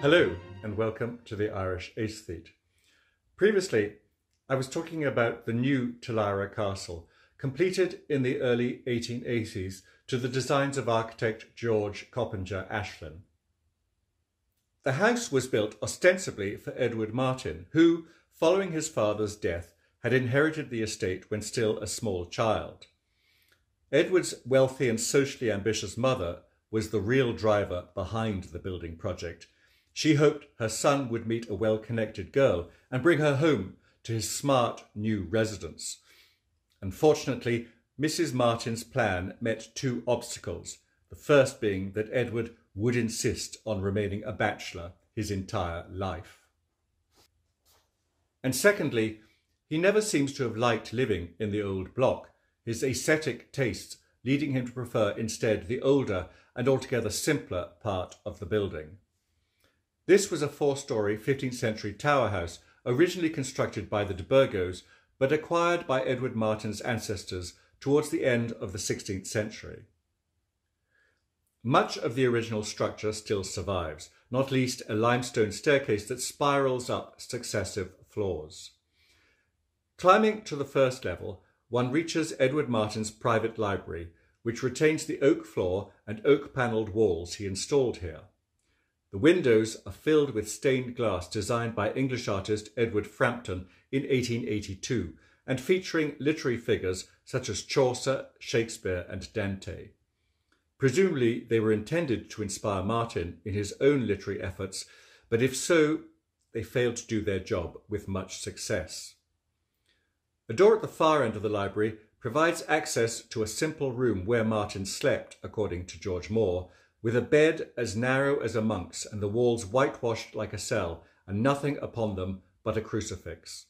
Hello and welcome to the Irish Aesthete. Previously, I was talking about the new Tulira castle, completed in the early 1880s to the designs of architect George Coppinger Ashland. The house was built ostensibly for Edward Martyn, who, following his father's death, had inherited the estate when still a small child. Edward's wealthy and socially ambitious mother was the real driver behind the building project. She hoped her son would meet a well-connected girl and bring her home to his smart new residence. Unfortunately, Mrs. Martyn's plan met two obstacles, the first being that Edward would insist on remaining a bachelor his entire life. And secondly, he never seems to have liked living in the old block, his ascetic tastes leading him to prefer instead the older and altogether simpler part of the building. This was a four-storey 15th century tower house originally constructed by the de Burgos but acquired by Edward Martyn's ancestors towards the end of the 16th century. Much of the original structure still survives, not least a limestone staircase that spirals up successive floors. Climbing to the first level, one reaches Edward Martyn's private library, which retains the oak floor and oak-panelled walls he installed here. The windows are filled with stained glass designed by English artist Edward Frampton in 1882 and featuring literary figures such as Chaucer, Shakespeare and Dante. Presumably they were intended to inspire Martyn in his own literary efforts, but if so, they failed to do their job with much success. A door at the far end of the library provides access to a simple room where Martyn slept, according to George Moore, with a bed as narrow as a monk's and the walls whitewashed like a cell and nothing upon them but a crucifix.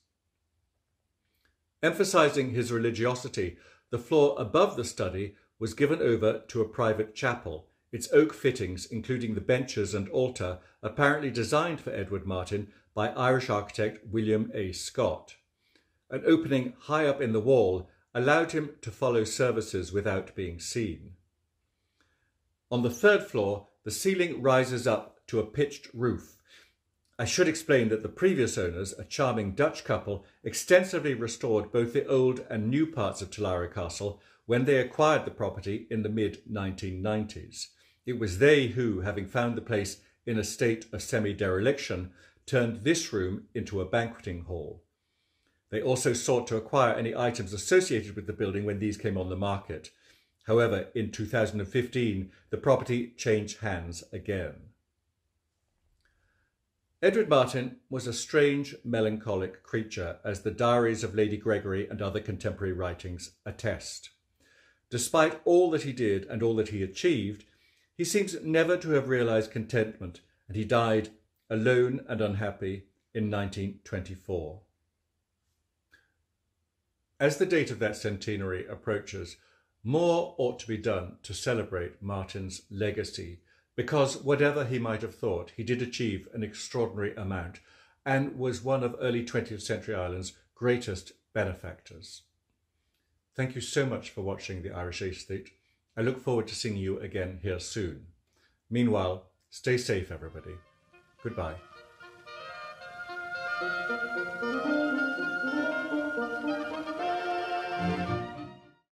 Emphasising his religiosity, the floor above the study was given over to a private chapel, its oak fittings, including the benches and altar, apparently designed for Edward Martyn by Irish architect William A. Scott. An opening high up in the wall allowed him to follow services without being seen. On the third floor, the ceiling rises up to a pitched roof. I should explain that the previous owners, a charming Dutch couple, extensively restored both the old and new parts of Tulira Castle when they acquired the property in the mid-1990s. It was they who, having found the place in a state of semi-dereliction, turned this room into a banqueting hall. They also sought to acquire any items associated with the building when these came on the market. However, in 2015, the property changed hands again. Edward Martyn was a strange, melancholic creature, as the diaries of Lady Gregory and other contemporary writings attest. Despite all that he did and all that he achieved, he seems never to have realised contentment, and he died alone and unhappy in 1924. As the date of that centenary approaches, more ought to be done to celebrate Martyn's legacy, because whatever he might have thought, he did achieve an extraordinary amount and was one of early 20th century Ireland's greatest benefactors. Thank you so much for watching the Irish Aesthete. I look forward to seeing you again here soon. Meanwhile, stay safe everybody. Goodbye.